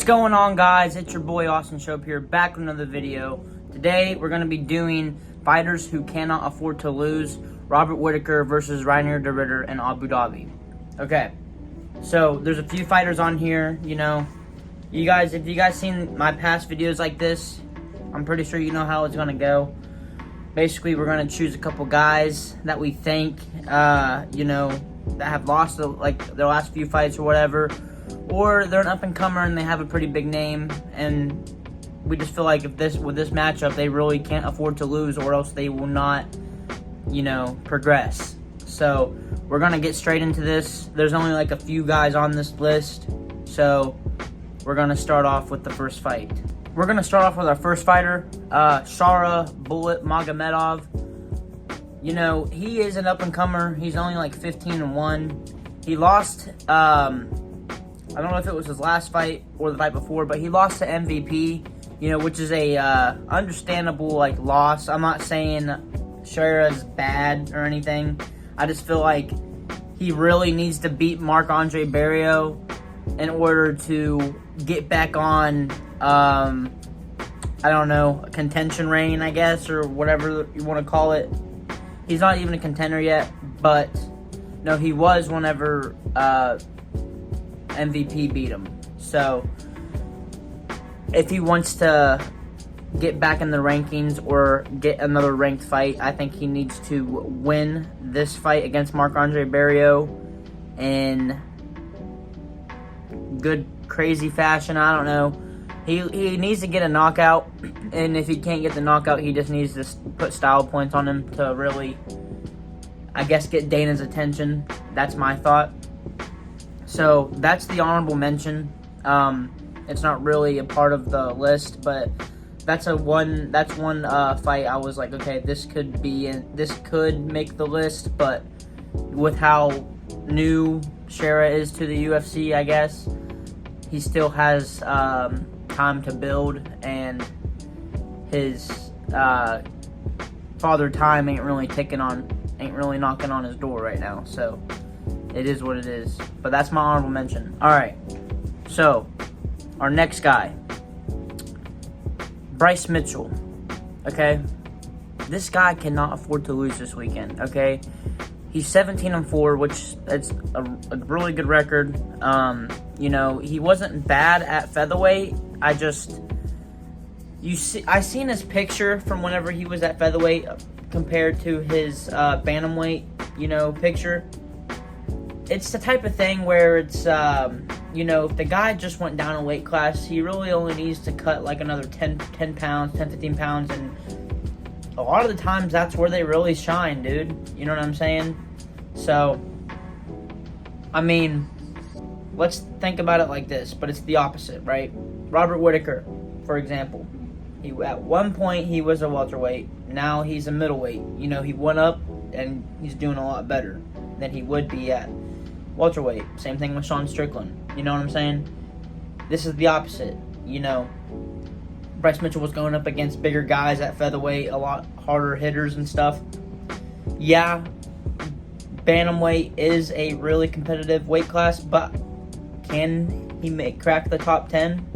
going on, guys? It's your boy Austin Shope here, back with another video. Today we're going to be doing fighters who cannot afford to lose. Robert Whittaker versus DeRider in Abu Dhabi. Okay, so there's a few fighters on here. You know, if you guys seen my past videos like this, I'm pretty sure you know how it's going to go. Basically, we're going to choose a couple guys that we think, you know, that have lost their last few fights or whatever, or they're an up-and-comer and they have a pretty big name, and we just feel like with this matchup, they really can't afford to lose, or else they will not, you know, progress. So we're going to get straight into this. There's only like a few guys on this list, so we're going to start off with the first fight. We're going to start off with our first fighter, Shara Bullet Magomedov. You know, he is an up-and-comer. He's only like 15-1. He lost, I don't know if it was his last fight or the fight before, but he lost to MVP, you know, which is a understandable, like, loss. I'm not saying Shara's bad or anything. I just feel like he really needs to beat Marc-Andre Barrios in order to get back on, I don't know, a contention reign, I guess, or whatever you want to call it. He's not even a contender yet, but no, he was whenever MVP beat him. So if he wants to get back in the rankings or get another ranked fight, I think he needs to win this fight against Marc-Andre Barrios in good, crazy fashion. I don't know. He needs to get a knockout, and if he can't get the knockout, he just needs to put style points on him to really, I guess, get Dana's attention. That's my thought. So that's the honorable mention. It's not really a part of the list, but that's one fight I was like, okay, this could make the list, but with how new Shara is to the UFC, I guess, he still has time to build, and his father time ain't really knocking on his door right now. So it is what it is. But that's my honorable mention. All right. So our next guy, Bryce Mitchell. Okay, this guy cannot afford to lose this weekend. Okay, he's 17-4, which is a really good record. You know, he wasn't bad at featherweight. I seen his picture from whenever he was at featherweight compared to his bantamweight, you know, picture. It's the type of thing where it's, you know, if the guy just went down a weight class, he really only needs to cut like another 10 pounds, 10, 15 pounds, and a lot of the times that's where they really shine, dude. You know what I'm saying? So, I mean, let's think about it like this, but it's the opposite, right? Robert Whittaker, for example, at one point he was a welterweight. Now he's a middleweight. You know, he went up and he's doing a lot better than he would be at welterweight. Same thing with Sean Strickland. You know what I'm saying? This is the opposite. You know, Bryce Mitchell was going up against bigger guys at featherweight, a lot harder hitters and stuff. Yeah, bantamweight is a really competitive weight class, but can he crack the top 10?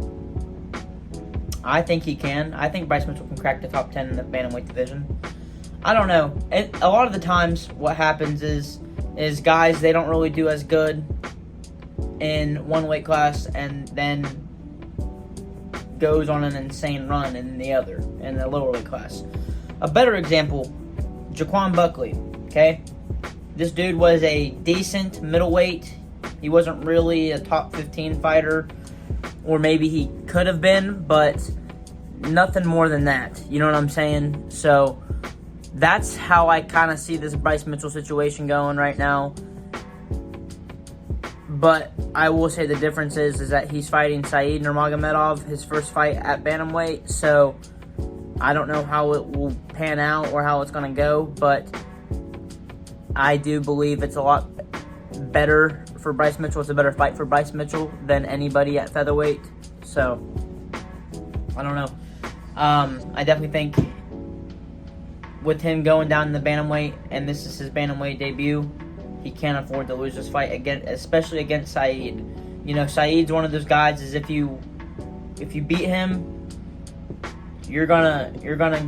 I think he can. I think Bryce Mitchell can crack the top 10 in the bantamweight division. I don't know. A lot of the times what happens is guys, they don't really do as good in one weight class and then goes on an insane run in the lower weight class. A better example, Jaquan Buckley, okay? This dude was a decent middleweight. He wasn't really a top 15 fighter, or maybe he could have been, but nothing more than that. You know what I'm saying? So that's how I kind of see this Bryce Mitchell situation going right now. But I will say the difference is that he's fighting Said Nurmagomedov, his first fight at bantamweight. So I don't know how it will pan out or how it's going to go, but I do believe it's a lot better for Bryce Mitchell. It's a better fight for Bryce Mitchell than anybody at featherweight. So I don't know. I definitely think with him going down in the bantamweight, and this is his bantamweight debut, he can't afford to lose this fight again, especially against Said. You know, Said's one of those guys, is if you if you beat him, you're gonna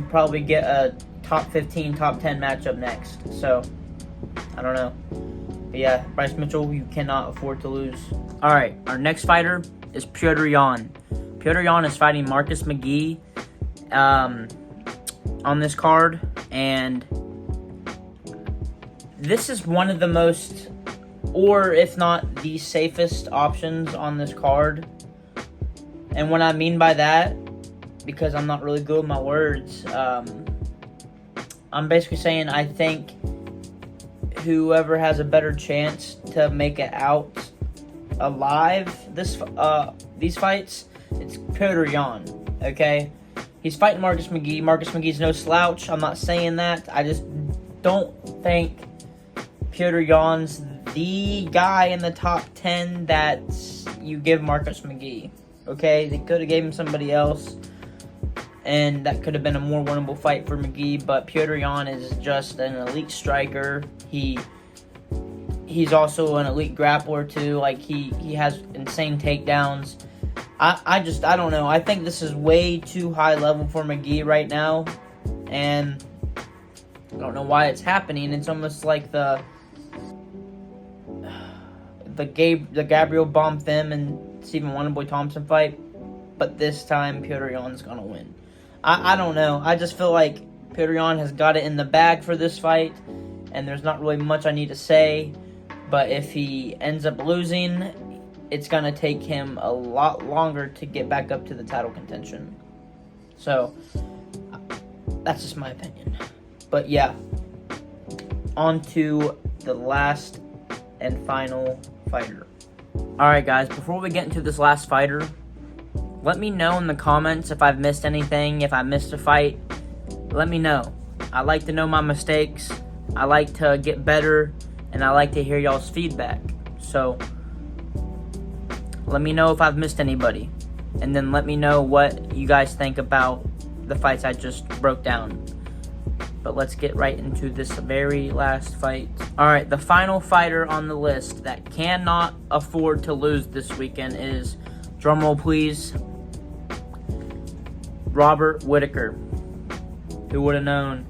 probably get a top 15, top 10 matchup next. So I don't know. But yeah, Bryce Mitchell, you cannot afford to lose. All right, our next fighter is Petr Yan. Petr Yan is fighting Marcus McGee on this card, and this is one of the most, or if not the safest options on this card. And what I mean by that, because I'm not really good with my words, I'm basically saying I think whoever has a better chance to make it out alive these fights, it's Petr Yan, okay? He's fighting Marcus McGee. Marcus McGee's no slouch. I'm not saying that. I just don't think Petr Yan's the guy in the top 10 that you give Marcus McGee, okay? They could have gave him somebody else, and that could have been a more winnable fight for McGee, but Petr Yan is just an elite striker. He's also an elite grappler too. Like, he has insane takedowns. I don't know. I think this is way too high level for McGee right now, and I don't know why it's happening. It's almost like the Gabriel Bonfim and Stephen Wonderboy Thompson fight, but this time Petr Yan's gonna win. I don't know. I just feel like Petr Yan has got it in the bag for this fight, and there's not really much I need to say. But if he ends up losing, it's going to take him a lot longer to get back up to the title contention. So, that's just my opinion. But yeah, on to the last and final fighter. Alright guys, before we get into this last fighter, let me know in the comments if I've missed anything, if I missed a fight. Let me know. I like to know my mistakes. I like to get better, and I like to hear y'all's feedback. So, let me know if I've missed anybody. And then let me know what you guys think about the fights I just broke down. But let's get right into this very last fight. Alright, the final fighter on the list that cannot afford to lose this weekend is, drumroll please, Robert Whittaker. Who would have known?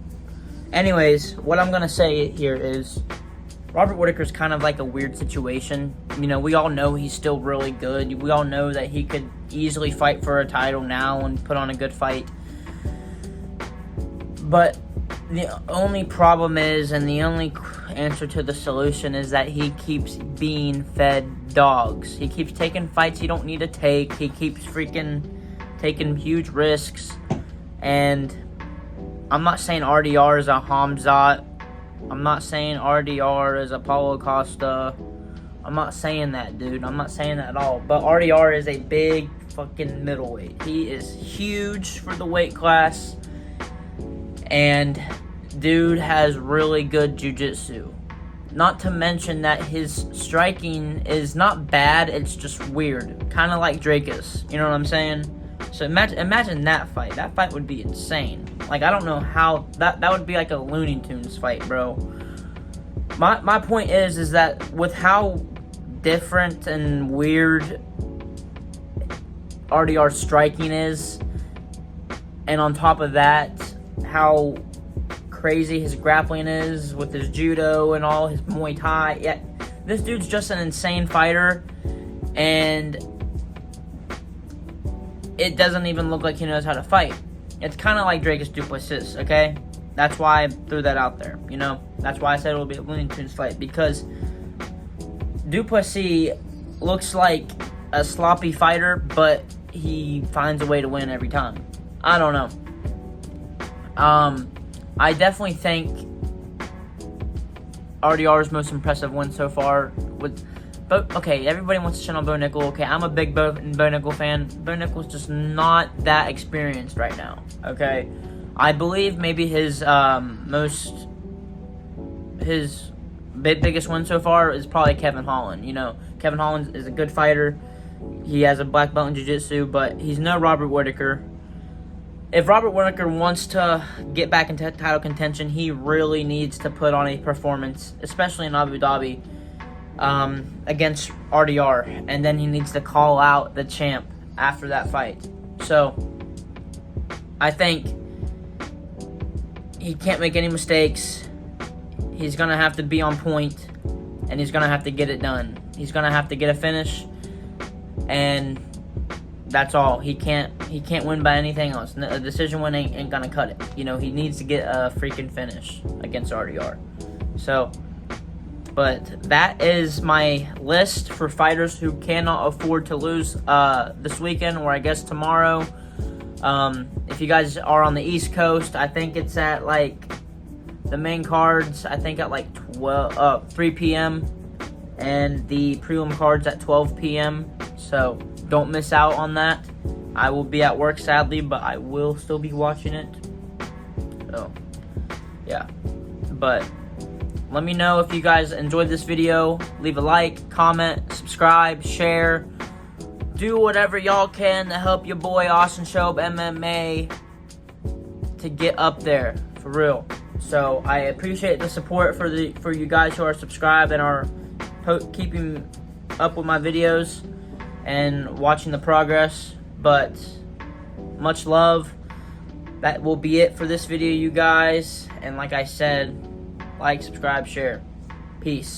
Anyways, what I'm going to say here is, Robert Whittaker's kind of like a weird situation. You know, we all know he's still really good. We all know that he could easily fight for a title now and put on a good fight. But the only problem is, and the only answer to the solution is that he keeps being fed dogs. He keeps taking fights he don't need to take. He keeps freaking taking huge risks. And I'm not saying RDR is a Hamzat. I'm not saying RDR is a Paulo Costa. I'm not saying that, dude. I'm not saying that at all. But RDR is a big fucking middleweight. He is huge for the weight class. And dude has really good jiu-jitsu. Not to mention that his striking is not bad. It's just weird. Kind of like Drakus. You know what I'm saying? So imagine that fight. That fight would be insane. Like, I don't know how that would be like a Looney Tunes fight, bro. My point is that with how different and weird RDR's striking is, and on top of that, how crazy his grappling is with his judo and all his Muay Thai. Yeah, this dude's just an insane fighter, and it doesn't even look like he knows how to fight. It's kind of like Drakus Duplessis, okay? That's why I threw that out there, you know? That's why I said it will be a Looney Tunes fight, because Duplessis looks like a sloppy fighter, but he finds a way to win every time. I don't know. I definitely think RDR's most impressive win so far but okay, everybody wants to shit on Bo Nickel. Okay, I'm a big Bo Nickel fan. Bo Nickel's just not that experienced right now. Okay, I believe maybe his biggest win so far is probably Kevin Holland. You know, Kevin Holland is a good fighter. He has a black belt in jiu-jitsu, but he's no Robert Whittaker. If Robert Whittaker wants to get back into title contention, he really needs to put on a performance, especially in Abu Dhabi, against RDR, and then he needs to call out the champ after that fight. So I think he can't make any mistakes. He's going to have to be on point, and he's going to have to get it done. He's going to have to get a finish, and that's all. He can't win by anything else. A decision win ain't going to cut it. You know, he needs to get a freaking finish against RDR. So, but that is my list for fighters who cannot afford to lose this weekend, or I guess tomorrow. If you guys are on the East Coast, I think it's at like the main cards, I think at like 3 p.m. and the prelim cards at 12 p.m. So don't miss out on that. I will be at work sadly, but I will still be watching it. So yeah, but let me know if you guys enjoyed this video. Leave a like, comment, subscribe, share. Do whatever y'all can to help your boy Austin Shobe MMA to get up there, for real. So I appreciate the support for you guys who are subscribed and are keeping up with my videos and watching the progress. But much love. That will be it for this video, you guys. And like I said, like, subscribe, share. Peace.